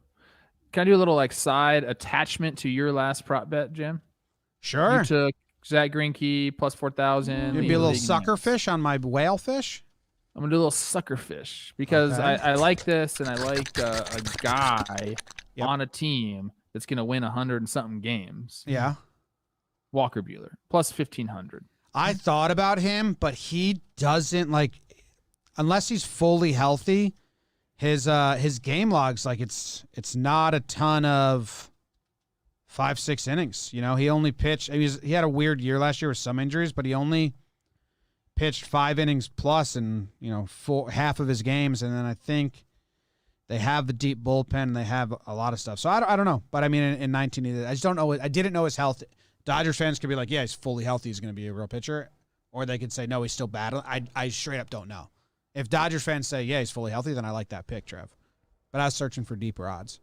Can I do a little side attachment to your last prop bet, Jim? Sure. You took Zach Greinke plus 4,000. You'd be a little sucker fish on my whale fish. I'm gonna do a little sucker fish because I like this, and I like a guy on a team that's gonna win 100 and something games. Yeah. Walker Buehler plus 1,500. I thought about him, but he doesn't unless he's fully healthy. His game logs it's not a ton of 5-6 innings. He only pitched. He had a weird year last year with some injuries, but he only pitched 5 innings plus in half of his games, and then I think they have the deep bullpen and they have a lot of stuff. So I don't know, but I mean in 19, I just don't know. I didn't know his health. Dodgers fans could be like, yeah, he's fully healthy. He's going to be a real pitcher. Or they could say, no, he's still battling. I straight up don't know. If Dodgers fans say, yeah, he's fully healthy, then I like that pick, Trev. But I was searching for deeper odds.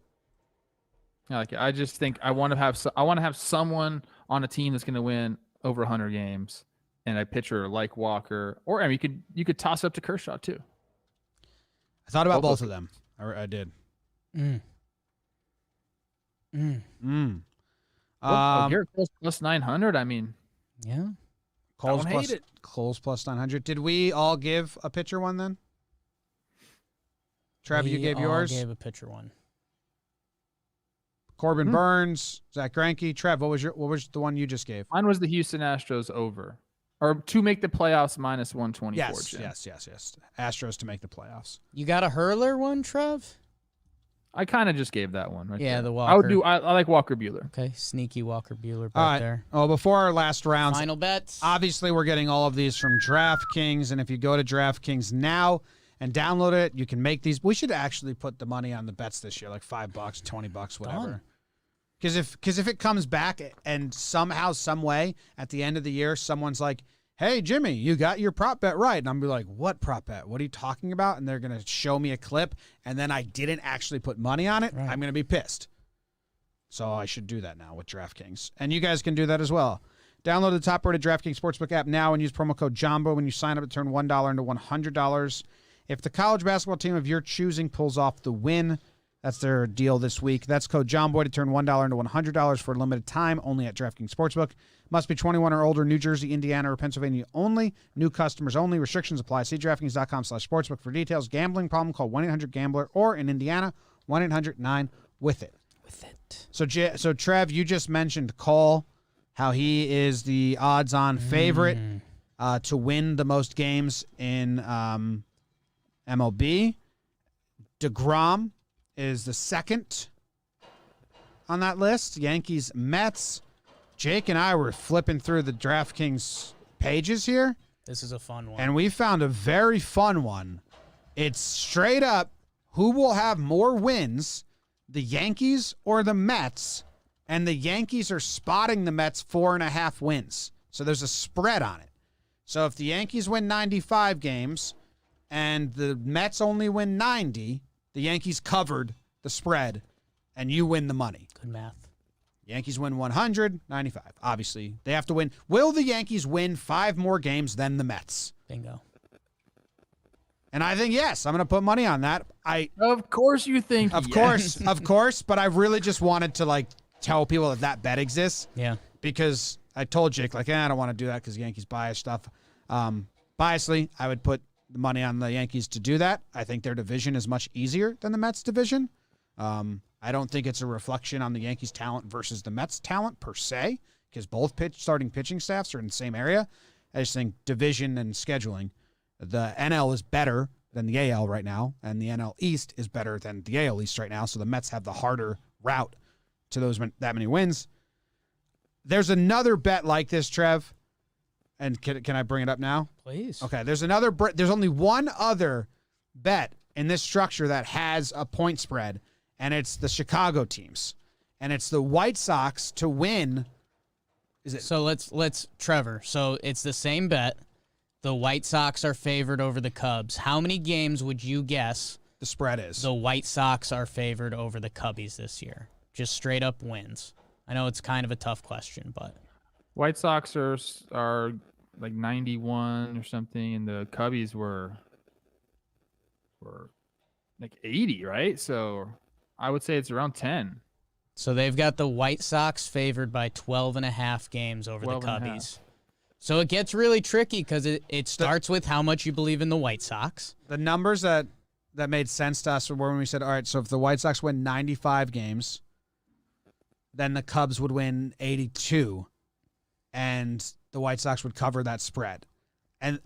I like it. I just think I want to have someone on a team that's going to win over 100 games and a pitcher like Walker, or I mean, you could toss up to Kershaw too. I thought about both of them. I did. Garrett Cole's plus 900. I mean, yeah. Cole's plus 900. Did we all give a pitcher one then? Trev, you gave yours? I gave a pitcher one. Corbin Burns, Zach Greinke. Trev, what was the one you just gave? Mine was the Houston Astros over, or to make the playoffs minus 124. Yes. Astros to make the playoffs. You got a hurler one, Trev? I kind of just gave that one. Right there. The Walker. I like Walker Buehler. Okay, sneaky Walker Buehler All right. there. Oh, before our last rounds, Final bets. obviously we're getting all of these from DraftKings, and if you go to DraftKings now and download it, you can make these. We should actually put the money on the bets this year, like $5, $20, whatever. Because if it comes back and somehow, some way, at the end of the year, someone's like, "Hey, Jimmy, you got your prop bet right," and I'm be like, "What prop bet? What are you talking about?" And they're gonna show me a clip, and then I didn't actually put money on it. Right. I'm gonna be pissed. So I should do that now with DraftKings, and you guys can do that as well. Download the top-rated DraftKings Sportsbook app now and use promo code JOMBO when you sign up to turn $1 into $100. If the college basketball team of your choosing pulls off the win, that's their deal this week. That's code JOHNBOY to turn $1 into $100 for a limited time, only at DraftKings Sportsbook. Must be 21 or older, New Jersey, Indiana, or Pennsylvania only. New customers only. Restrictions apply. See DraftKings.com/sportsbook for details. Gambling problem, call 1-800-GAMBLER, or in Indiana, 1-800-9-WITH-IT. So Trev, you just mentioned Cole, how he is the odds-on favorite to win the most games in MLB. DeGrom is the second on that list. Yankees, Mets. Jake and I were flipping through the DraftKings pages here. This is a fun one. And we found a very fun one. It's straight up, who will have more wins, the Yankees or the Mets? And the Yankees are spotting the Mets 4.5 wins. So there's a spread on it. So if the Yankees win 95 games and the Mets only win 90, the Yankees covered the spread and you win the money. Good math. Yankees win 100, 95. Obviously, they have to win. Will the Yankees win 5 more games than the Mets? Bingo. And I think yes. I'm going to put money on that. Of course you think Of yes. course. But I really just wanted to tell people that bet exists. Yeah. Because I told Jake I don't want to do that because Yankees bias stuff. Biasly, I would put the money on the Yankees to do that. I think their division is much easier than the Mets division. I don't think it's a reflection on the Yankees' talent versus the Mets' talent per se, because both starting pitching staffs are in the same area. I just think division and scheduling, the NL is better than the AL right now, and the NL East is better than the AL East right now, so the Mets have the harder route to that many wins. There's another bet like this, Trev, and can I bring it up now? Please. Okay, there's only one other bet in this structure that has a point spread, and it's the Chicago teams. And it's the White Sox to win. Is it? So let's Trevor. So it's the same bet. The White Sox are favored over the Cubs. How many games would you guess The spread is. the White Sox are favored over the Cubbies this year? Just straight up wins. I know it's kind of a tough question, but White Sox are like 91 or something, and the Cubbies were like 80, right? So I would say it's around 10. so they've got the White Sox favored by 12.5 games over the 12.5. Cubbies. So it gets really tricky because it starts with how much you believe in the White Sox. The numbers that made sense to us were when we said, all right, so if the White Sox win 95 games, then the Cubs would win 82, and the White Sox would cover that spread. And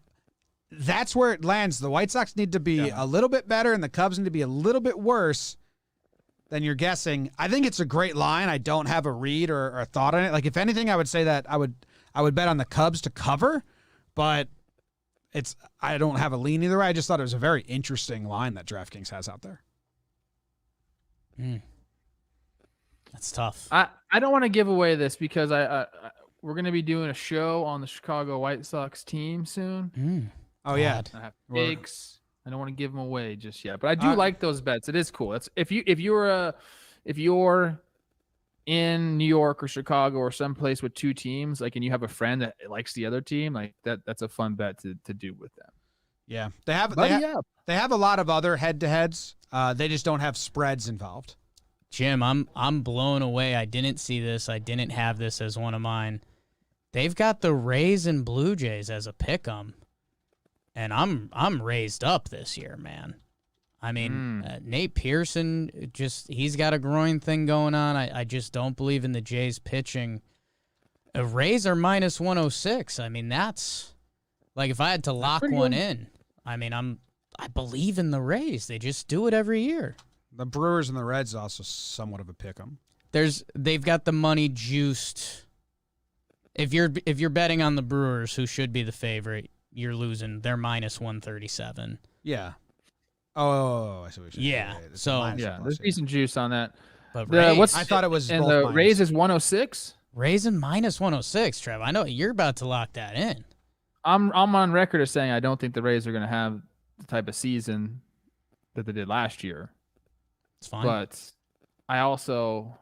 that's where it lands. The White Sox need to be a little bit better, and the Cubs need to be a little bit worse than you're guessing. I think it's a great line. I don't have a read or a thought on it. Like, if anything, I would say that I would bet on the Cubs to cover, but I don't have a lean either way. I just thought it was a very interesting line that DraftKings has out there. That's tough. I don't want to give away this because we're going to be doing a show on the Chicago White Sox team soon. Oh, yeah. I have picks. I don't want to give them away just yet, but I do like those bets. It is cool. It's if you're in New York or Chicago or someplace with two teams, like, and you have a friend that likes the other team, like that's a fun bet to do with them. Yeah, they have a lot of other head-to-heads. They just don't have spreads involved. Jim, I'm blown away. I didn't see this. I didn't have this as one of mine. They've got the Rays and Blue Jays as a pick'em, and I'm raised up this year, man. I mean, Nate Pearson, he's got a groin thing going on. I just don't believe in the Jays pitching. Rays are minus 106. I mean, that's like if I had to lock one in. I mean, I believe in the Rays. They just do it every year. The Brewers and the Reds also somewhat of a pick 'em. They've got the money juiced. If you're betting on the Brewers, who should be the favorite, you're losing. They're minus 137. Yeah. Oh, I see what you're saying. Yeah. So there's decent juice on that. But I thought it was. And both the minus. Rays is 106. Rays and minus 106, Trev. I know you're about to lock that in. I'm on record as saying I don't think the Rays are going to have the type of season that they did last year. It's fine. But I also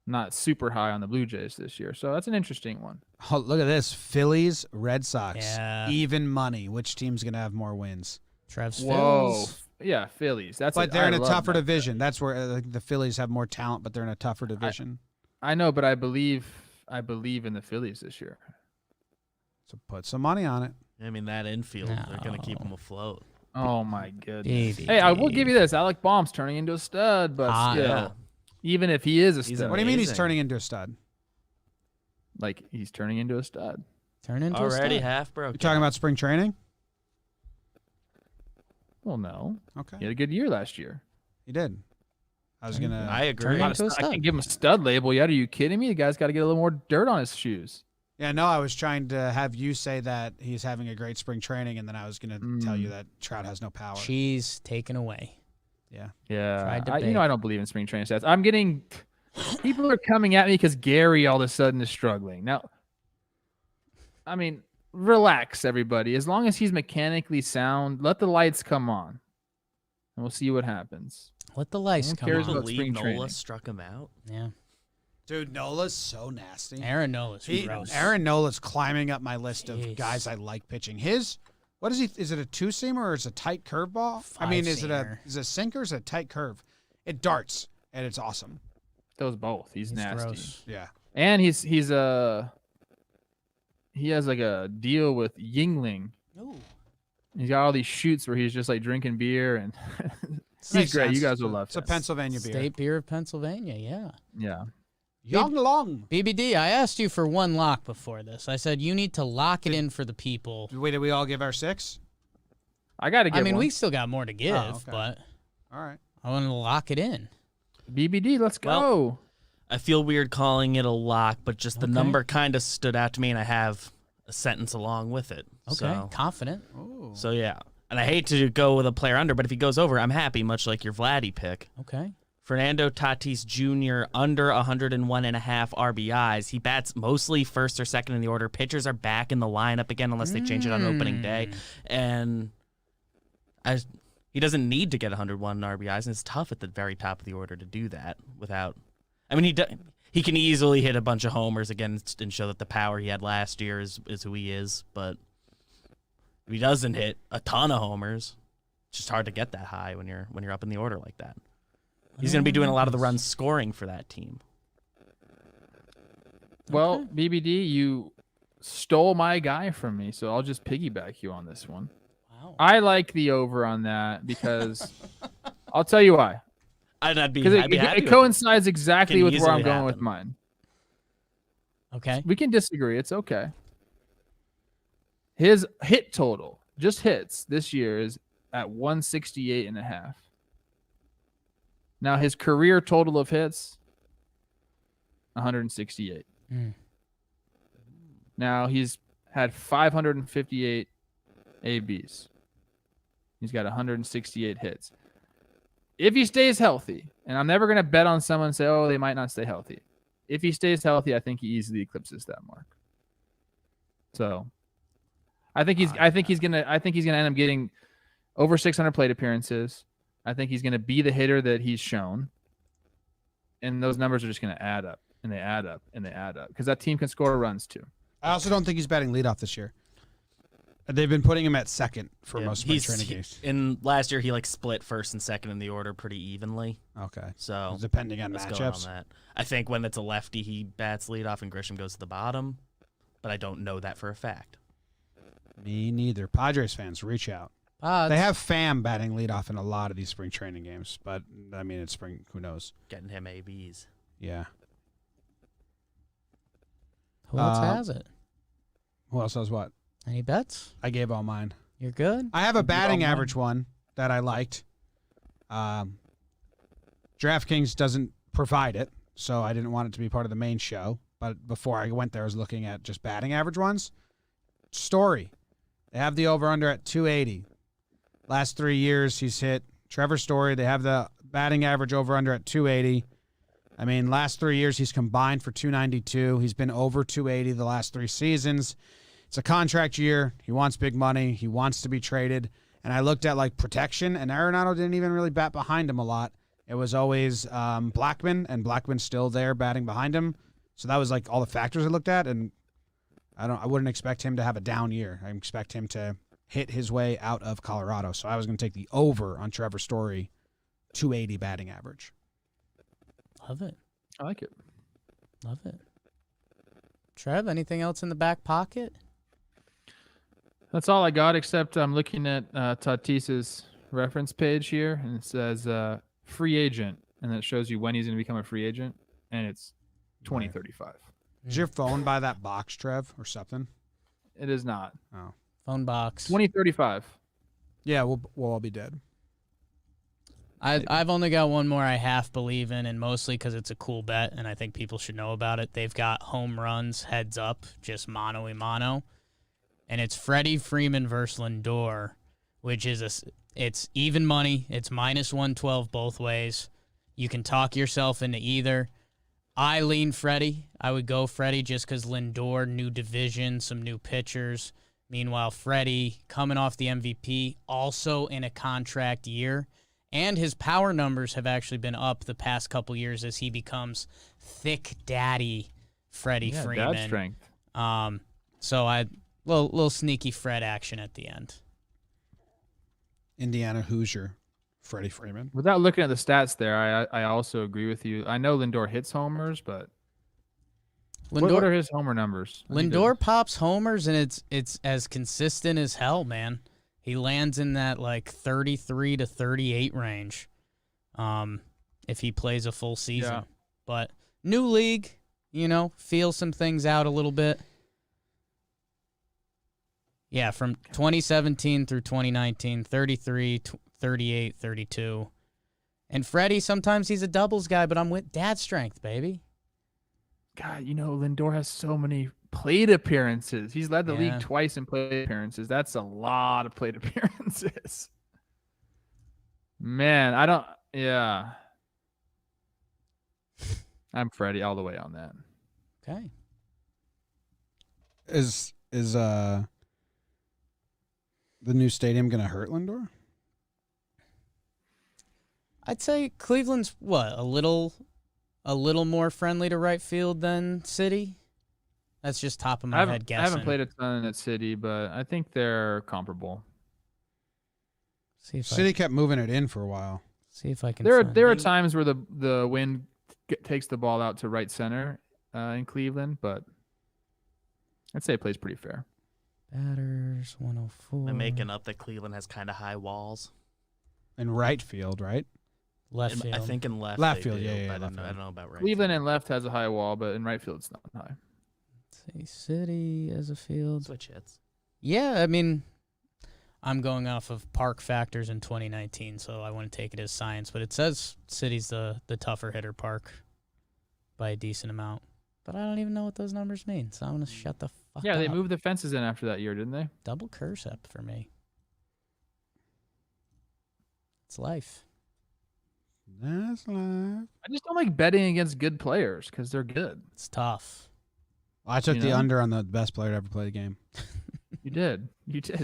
not super high on the Blue Jays this year. So that's an interesting one. Oh, look at this. Phillies, Red Sox. Yeah. Even money. Which team's going to have more wins? Trev's Whoa. Phillies. Yeah, Phillies. But they're in a tougher that division. That's where the Phillies have more talent, but they're in a tougher division. I know, but I believe in the Phillies this year. So put some money on it. I mean, that infield, they're going to keep them afloat. Oh, my goodness. Baby, hey, I will give you this. Alec Baum's turning into a stud, but still, Yeah. even if he is a stud. What do you mean he's Amazing. turning into a stud? Like, he's turning into a stud. Turn into Already a stud. half broke. You're talking about spring training? Well, no. Okay. He had a good year last year. He did. I agree. Turn into a stud. I can give him a stud label yet. Are you kidding me? The guy's got to get a little more dirt on his shoes. Yeah, no, I was trying to have you say that he's having a great spring training, and then I was going to tell you that Trout has no power. Cheese taken away. Yeah. Yeah. Tried to I bait. don't believe in spring training stats. I'm getting people are coming at me because Gary all of a sudden is struggling. Now, I mean, relax, everybody. As long as he's mechanically sound, let the lights come on, and we'll see what happens. Let the lights Who come cares on. about spring Nola training? struck him out. Yeah. Dude, Nola's so nasty. Aaron Nola's gross. Aaron Nola's climbing up my list of Jeez. guys I like pitching. What is he? Is it a two-seamer or is it a tight curveball? I mean, is it a sinker or is it a tight curve? It darts, and it's awesome. Those both. He's nasty. gross. Yeah. And he has like a deal with Yingling. Ooh. He's got all these shoots where he's just like drinking beer and he's Makes great. sense. You guys will love It's a him. Pennsylvania beer. State beer of Pennsylvania, yeah. Yeah. Young Long. BBD, I asked you for one lock before this. I said you need to lock it in for the people. Wait, did we all give our 6? I got to get I mean, one. we still got more to give, okay. but All right. I want to lock it in. BBD, let's go. Well, I feel weird calling it a lock, but just the Okay. number kind of stood out to me, and I have a sentence along with it. Okay, confident. So yeah. And I hate to go with a player under, but if he goes over, I'm happy, much like your Vladdy pick. Okay. Fernando Tatis Jr. under 101.5 RBIs. He bats mostly first or second in the order. Pitchers are back in the lineup again unless they change it on opening day. And he doesn't need to get 101 RBIs, and it's tough at the very top of the order to do that without. I mean, he can easily hit a bunch of homers again and show that the power he had last year is who he is. But if he doesn't hit a ton of homers, it's just hard to get that high when you're up in the order like that. He's going to be doing a lot of the runs scoring for that team. Well, BBD, you stole my guy from me, so I'll just piggyback you on this one. Wow. I like the over on that because I'll tell you why. I'd be Because happy it with coincides exactly Can with where I'm easily going with happen. mine. Okay. We can disagree. It's okay. His hit total, just hits this year, is at 168.5. Now his career total of hits, 168. Mm. Now he's had 558 ABs. He's got 168 hits. If he stays healthy, and I'm never going to bet on someone and say, oh, they might not stay healthy. If he stays healthy, I think he easily eclipses that mark. So I think he's gonna end up getting over 600 plate appearances. I think he's gonna be the hitter that he's shown. and those numbers are just going to add up, and they add up, and they add up because that team can score runs too. I also don't think he's batting leadoff this year. They've been putting him at second for most of my training games. In last year, he like split first and second in the order pretty evenly. Okay. So depending on let's go matchups. on that. I think when it's a lefty, he bats leadoff and Grisham goes to the bottom, but I don't know that for a fact. Me neither. Padres fans, reach out. They have Pham batting leadoff in a lot of these spring training games, but I mean, it's spring. Who knows? Getting him ABs. Yeah. Who else has it? Who else has what? Any bets? I gave all mine. You're good? I have a batting average one that I liked. DraftKings doesn't provide it, so I didn't want it to be part of the main show. But before I went there, I was looking at just batting average ones. Story. They have the over-under at 280. Last 3 years, he's hit. Trevor Story, they have the batting average over-under at 280. I mean, last 3 years, he's combined for 292. He's been over 280 the last 3 seasons. It's a contract year. He wants big money. He wants to be traded. And I looked at, like, protection, and Arenado didn't even really bat behind him a lot. It was always Blackman, and Blackman's still there batting behind him. So that was, like, all the factors I looked at, and I wouldn't expect him to have a down year. I expect him to hit his way out of Colorado. So I was going to take the over on Trevor Story, 280 batting average. Love it. I like it. Love it. Trev, anything else in the back pocket? That's all I got, except I'm looking at Tatis's reference page here, and it says free agent, and it shows you when he's going to become a free agent, and it's 2035. Is your phone by that box, Trev, or something? It is not. Oh. Phone box. 2035. Yeah, we'll all be dead. I've only got one more I half believe in, and mostly because it's a cool bet, and I think people should know about it. They've got home runs heads up, just mano-a-mano. And it's Freddie Freeman versus Lindor, which is it's even money. It's minus 112 both ways. You can talk yourself into either. I lean Freddie. I would go Freddie just because Lindor, new division, some new pitchers. Meanwhile, Freddie, coming off the MVP, also in a contract year. And his power numbers have actually been up the past couple years as he becomes thick daddy Freddie Freeman. Dad strength. So I... Little sneaky Fred action at the end. Indiana Hoosier, Freddie Freeman. Without looking at the stats there, I also agree with you. I know Lindor hits homers, but what are his homer numbers? Lindor pops homers, and it's as consistent as hell, man. He lands in that like 33 to 38 range if he plays a full season. Yeah. But new league, feel some things out a little bit. Yeah, from 2017 through 2019, 33, 38, 32. And Freddie, sometimes he's a doubles guy, but I'm with dad strength, baby. God, Lindor has so many plate appearances. He's led the league twice in plate appearances. That's a lot of plate appearances. Man, I'm Freddie all the way on that. Okay. Is the new stadium going to hurt Lindor? I'd say Cleveland's a little more friendly to right field than City. That's just top of my head guessing. I haven't played a ton at City, but I think they're comparable. City kept moving it in for a while. See if I can. There are times where the wind takes the ball out to right center in Cleveland, but I'd say it plays pretty fair. Batters 104. I'm making up that Cleveland has kind of high walls. In right field, right? Left field. I think in left. Left they field, do, yeah. But I don't know about right. Cleveland field. and left has a high wall, but in right field it's not high. Let's see, City as a field. Switch hits. Yeah, I mean, I'm going off of park factors in 2019, so I want to take it as science. But it says City's the tougher hitter park by a decent amount. But I don't even know what those numbers mean, so I'm going to shut the fuck up. Yeah, they moved the fences in after that year, didn't they? Double curse up for me. It's life. That's life. I just don't like betting against good players because they're good. It's tough. I took the under on the best player to ever play the game. You did,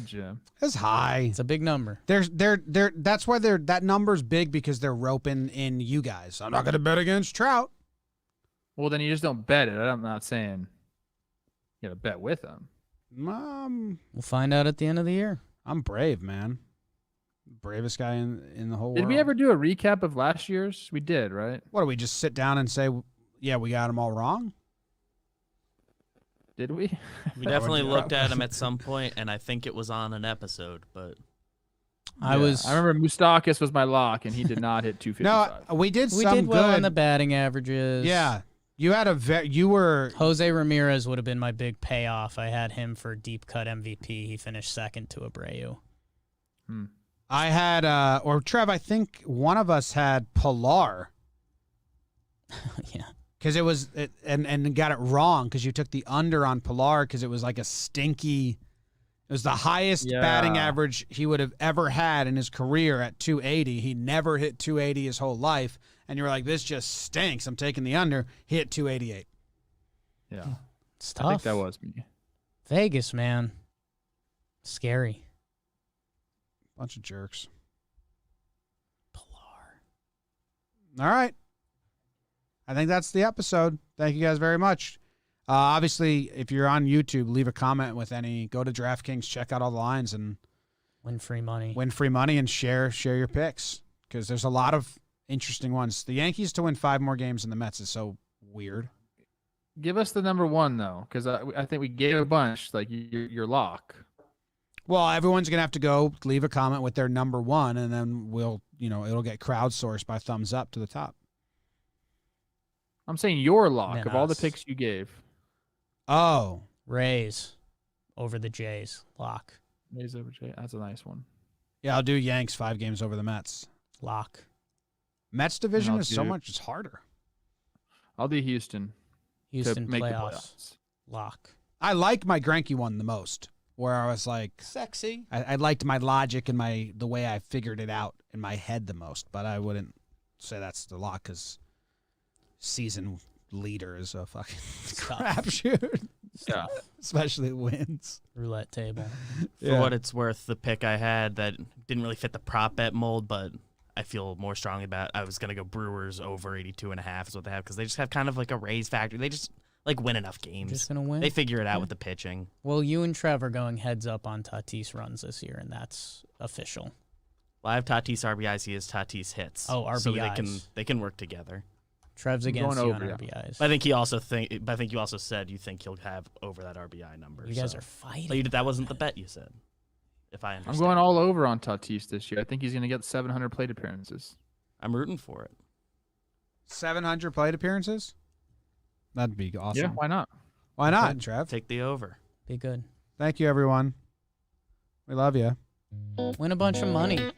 Jim. That's high. It's a big number. That's why that number's big, because they're roping in you guys. I'm not gonna bet against Trout. Well, then you just don't bet it. I'm not saying you gotta bet with them. We'll find out at the end of the year. I'm brave, man. Bravest guy in the whole world. Did we ever do a recap of last year's? We did, right? What, do we just sit down and say, yeah, we got them all wrong? Did we? We definitely looked at him at some point, and I think it was on an episode, but I remember Moustakis was my lock, and he did not hit 255. No, we did we some did well good. on the batting averages. Yeah. You had you were Jose Ramirez would have been my big payoff. I had him for deep cut MVP. He finished second to Abreu. I had or Trev, I think one of us had Pilar. Yeah. Because it was and got it wrong, because you took the under on Pilar, because it was like a stinky. It was the highest batting average he would have ever had in his career at 280. He never hit 280 his whole life, and you were like, "This just stinks. I'm taking the under." He hit 288. Yeah, It's tough. I think that was me. Vegas, man. Scary. Bunch of jerks. Pilar. All right. I think that's the episode. Thank you guys very much. Obviously, if you're on YouTube, leave a comment with any. Go to DraftKings, check out all the lines, and Win free money. win free money and share your picks, because there's a lot of interesting ones. The Yankees to win 5 more games than the Mets is so weird. Give us the number one though, because I think we gave a bunch. Like your lock. Well, everyone's gonna have to go leave a comment with their number one, and then it'll get crowdsourced by thumbs up to the top. I'm saying your lock Then of all the us. picks you gave. Oh, Rays over the Jays. Lock. Rays over Jay. That's a nice one. yeah, I'll do Yanks 5 games over the Mets. Lock. Mets division I'll is so do- much harder. I'll do Houston Houston to make playoffs. the playoffs. Lock. I like my Greinke one the most, where I was like, Sexy. I liked my logic and the way I figured it out in my head the most, but I wouldn't say that's the lock, because season leader is a fucking crapshoot, Yeah. especially wins. Roulette table. for what it's worth, the pick I had that didn't really fit the prop bet mold, but I feel more strongly about. I was gonna go Brewers over 82.5 is what they have, because they just have kind of like a Rays factor. They just like win enough games. Just gonna win. They figure it out with the pitching. Well, you and Trev are going heads up on Tatis runs this year, and that's official. Well, I have Tatis RBIs. He has Tatis hits. Oh, So RBIs. they can work together. Trev's I'm against going you on over, yeah. RBIs. But I think you also said you think he'll have over that RBI number. You guys so. are fighting. But that wasn't the bet you said. If I understand. I'm going all over on Tatis this year. I think he's going to get 700 plate appearances. I'm rooting for it. 700 plate appearances? That'd be awesome. Yeah, why not? Why not, Good. Trev? Take the over. Be good. Thank you, everyone. We love you. Win a bunch of money.